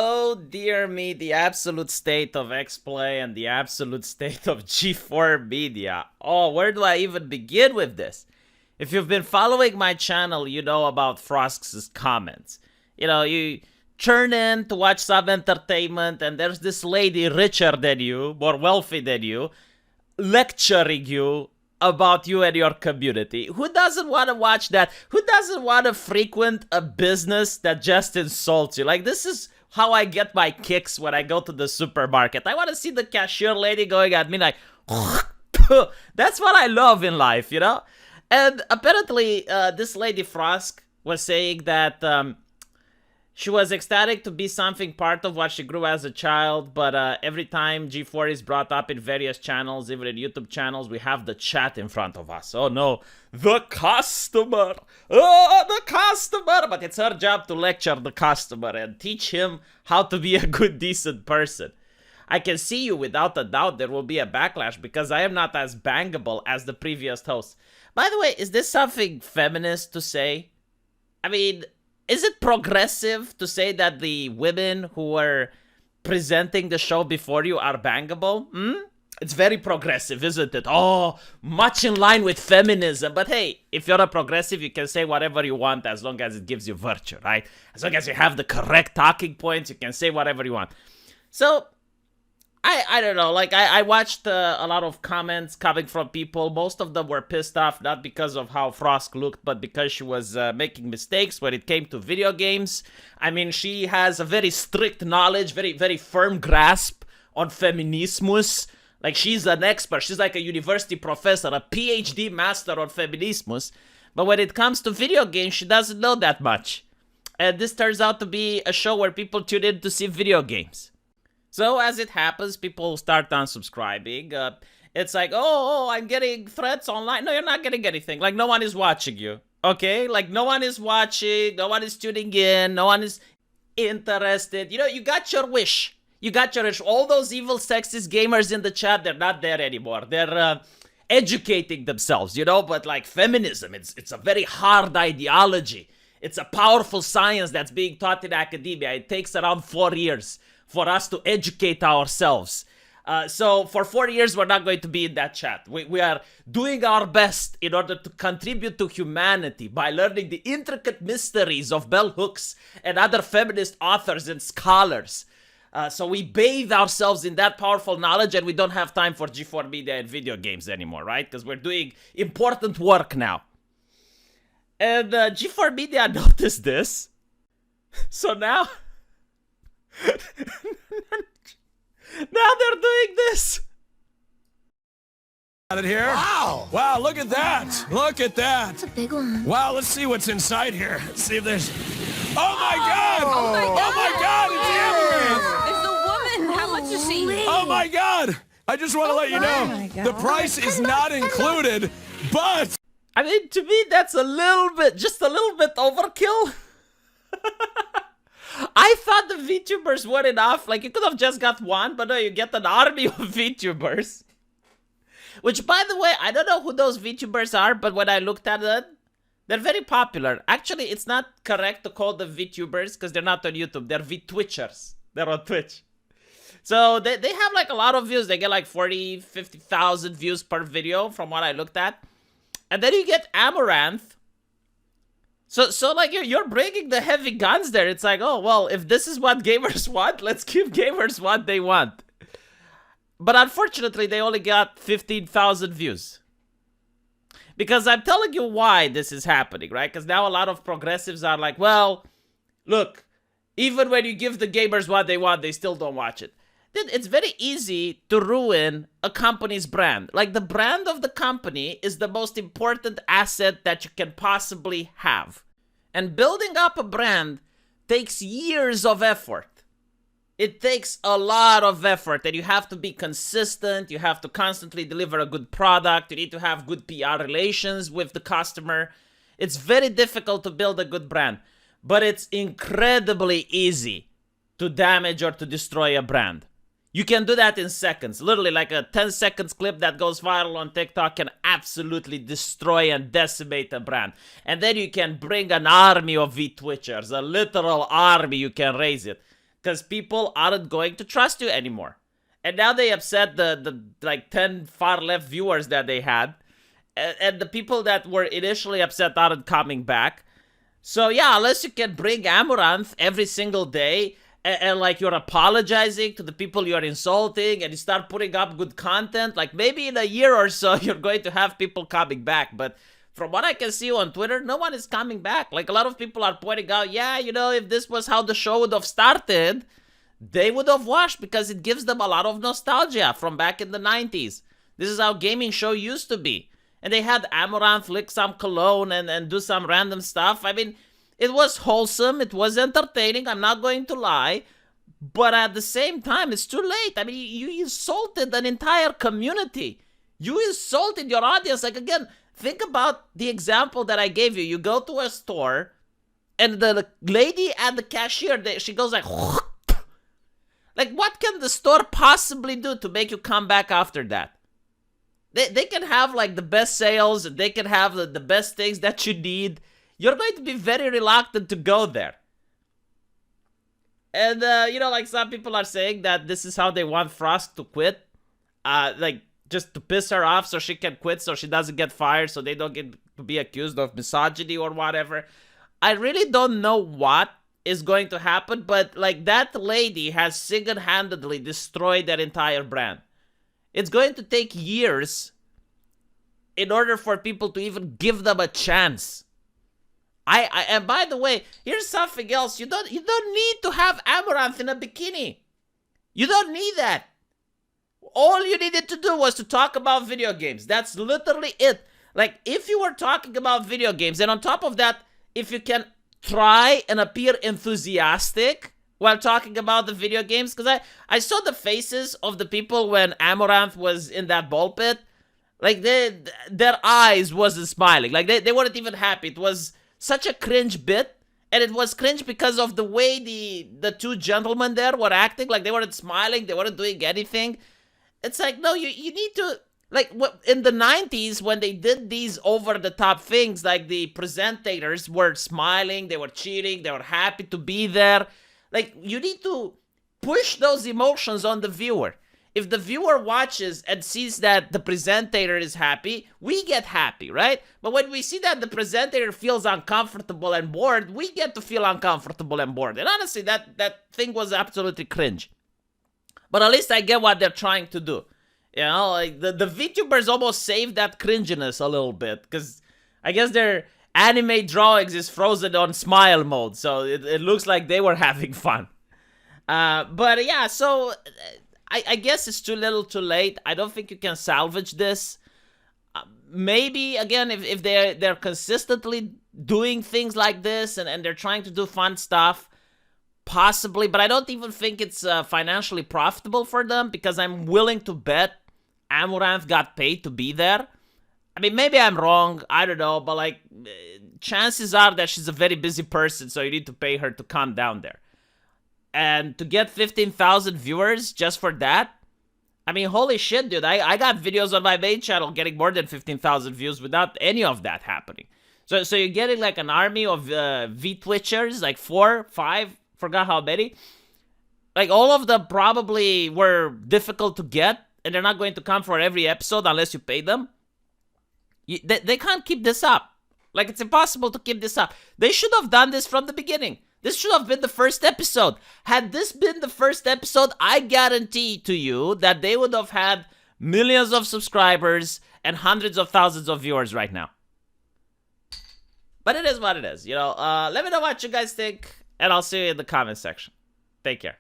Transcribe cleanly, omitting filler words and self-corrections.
Oh dear me, the absolute state of X-Play and the absolute state of G4 Media. Oh, where do I even begin with this? If you've been following my channel, you know about Frost's comments. You know, you turn in to watch some entertainment and there's this lady richer than you, more wealthy than you, lecturing you about you and your community. Who doesn't want to watch that? Who doesn't want to frequent a business that just insults you? Like, this is how I get my kicks when I go to the supermarket. I want to see the cashier lady going at me like, that's what I love in life, you know? And apparently, this lady Frosk was saying that she was ecstatic to be something part of what she grew as a child, but every time G4 is brought up in various channels, even in YouTube channels, we have the chat in front of us. Oh no, the customer! Oh, the customer! But it's her job to lecture the customer and teach him how to be a good, decent person. I can see you without a doubt there will be a backlash because I am not as bangable as the previous host. By the way, is this something feminist to say? I mean, is it progressive to say that the women who were presenting the show before you are bangable? It's very progressive, isn't it? Oh, much in line with feminism. But hey, if you're a progressive, you can say whatever you want as long as it gives you virtue, right? As long as you have the correct talking points, you can say whatever you want. So, I don't know, like, I watched a lot of comments coming from people. Most of them were pissed off, not because of how Frost looked, but because she was making mistakes when it came to video games. I mean, she has a very strict knowledge, very firm grasp on feminismus. Like, she's an expert. She's like a university professor, a PhD master on feminismus. But when it comes to video games, she doesn't know that much. And this turns out to be a show where people tune in to see video games. So, as it happens, people start unsubscribing. It's like, oh, I'm getting threats online. No, you're not getting anything. Like, no one is watching you, okay? Like, no one is watching, no one is tuning in, no one is interested. You know, you got your wish. You got your wish. All those evil, sexist gamers in the chat, they're not there anymore. They're educating themselves, you know? But, like, feminism, it's a very hard ideology. It's a powerful science that's being taught in academia. It takes around 4 years for us to educate ourselves. So for 4 years, we're not going to be in that chat. We are doing our best in order to contribute to humanity by learning the intricate mysteries of bell hooks and other feminist authors and scholars. So we bathe ourselves in that powerful knowledge and we don't have time for G4 Media and video games anymore, right? Because we're doing important work now. And G4 Media noticed this. So now they're doing this. Got it here. Wow! Wow, look at that. Look at that. It's a big one. Wow, let's see what's inside here. Let's see if there's... Oh my God! Oh my God! Oh my God, it's Amouranth! It's a woman. How much is she? Oh my God! I just want to let you know, the price is not included, but... I mean, to me, that's just a little bit overkill. I thought the Vtubers were enough. Like, you could have just got one, but no, you get an army of Vtubers. Which, by the way, I don't know who those Vtubers are, but when I looked at it, they're very popular. Actually, it's not correct to call them Vtubers because they're not on YouTube. They're Vtwitchers. They're on Twitch. So they have like a lot of views. They get like 40, 50,000 views per video from what I looked at. And then you get Amouranth. So like you're bringing the heavy guns there. It's like, oh, well, if this is what gamers want, let's give gamers what they want. But unfortunately, they only got 15,000 views. Because I'm telling you why this is happening, right? Because now a lot of progressives are like, well, look, even when you give the gamers what they want, they still don't watch it. Then it's very easy to ruin a company's brand. Like, the brand of the company is the most important asset that you can possibly have. And building up a brand takes years of effort. It takes a lot of effort, and you have to be consistent. You have to constantly deliver a good product. You need to have good PR relations with the customer. It's very difficult to build a good brand, but it's incredibly easy to damage or to destroy a brand. You can do that in seconds. Literally, like a 10 seconds clip that goes viral on TikTok can absolutely destroy and decimate a brand. And then you can bring an army of Vtwitchers, a literal army, you can raise it. because people aren't going to trust you anymore. And now they upset the like 10 far left viewers that they had, and the people that were initially upset aren't coming back. So yeah, unless you can bring Amouranth every single day, and like you're apologizing to the people you're insulting, and you start putting up good content, like maybe in a year or so you're going to have people coming back. But from what I can see on Twitter, no one is coming back. Like a lot of people are pointing out, yeah, you know, if this was how the show would have started, they would have watched, because it gives them a lot of nostalgia from back in the 90s. This is how gaming show used to be. And they had Amouranth lick some cologne and do some random stuff. I mean, it was wholesome. It was entertaining. I'm not going to lie. But at the same time, it's too late. I mean, you insulted an entire community. You insulted your audience. Like, again, think about the example that I gave you. You go to a store, and the lady at the cashier, she goes like... Like, what can the store possibly do to make you come back after that? They can have, like, the best sales. They can have the best things that you need. You're going to be very reluctant to go there. And, you know, like, some people are saying that this is how they want Frost to quit. Like, just to piss her off so she can quit, so she doesn't get fired, so they don't get to be accused of misogyny or whatever. I really don't know what is going to happen, but, like, that lady has single-handedly destroyed that entire brand. It's going to take years in order for people to even give them a chance. And by the way, here's something else. You don't need to have Amouranth in a bikini. You don't need that. All you needed to do was to talk about video games. That's literally it. Like, if you were talking about video games, and on top of that, if you can try and appear enthusiastic while talking about the video games, because I saw the faces of the people when Amouranth was in that ball pit. Like, their eyes wasn't smiling. Like, they weren't even happy. It was such a cringe bit, and it was cringe because of the way the two gentlemen there were acting. Like, they weren't smiling, they weren't doing anything. It's like, no, you need to, like, in the 90s, when they did these over-the-top things, like, the presentators were smiling, they were cheering, they were happy to be there. Like, you need to push those emotions on the viewer. If the viewer watches and sees that the presenter is happy, we get happy, right? But when we see that the presenter feels uncomfortable and bored, we get to feel uncomfortable and bored. And honestly, that thing was absolutely cringe. But at least I get what they're trying to do. You know, like, the VTubers almost saved that cringiness a little bit, because I guess their anime drawings is frozen on smile mode, so it looks like they were having fun. But yeah, so I guess it's too little too late. I don't think you can salvage this. Maybe, again, if they're consistently doing things like this and they're trying to do fun stuff, possibly, but I don't even think it's financially profitable for them, because I'm willing to bet Amouranth got paid to be there. I mean, maybe I'm wrong, I don't know, but, like, chances are that she's a very busy person, so you need to pay her to come down there. And to get 15,000 viewers just for that, I mean, holy shit, dude, I got videos on my main channel getting more than 15,000 views without any of that happening. So you're getting, like, an army of V-Twitchers, like 4, 5, forgot how many. Like, all of them probably were difficult to get, and they're not going to come for every episode unless you pay them. They can't keep this up. Like, it's impossible to keep this up. They should have done this from the beginning. This should have been the first episode. Had this been the first episode, I guarantee to you that they would have had millions of subscribers and hundreds of thousands of viewers right now. But it is what it is, you know. Let me know what you guys think, and I'll see you in the comment section. Take care.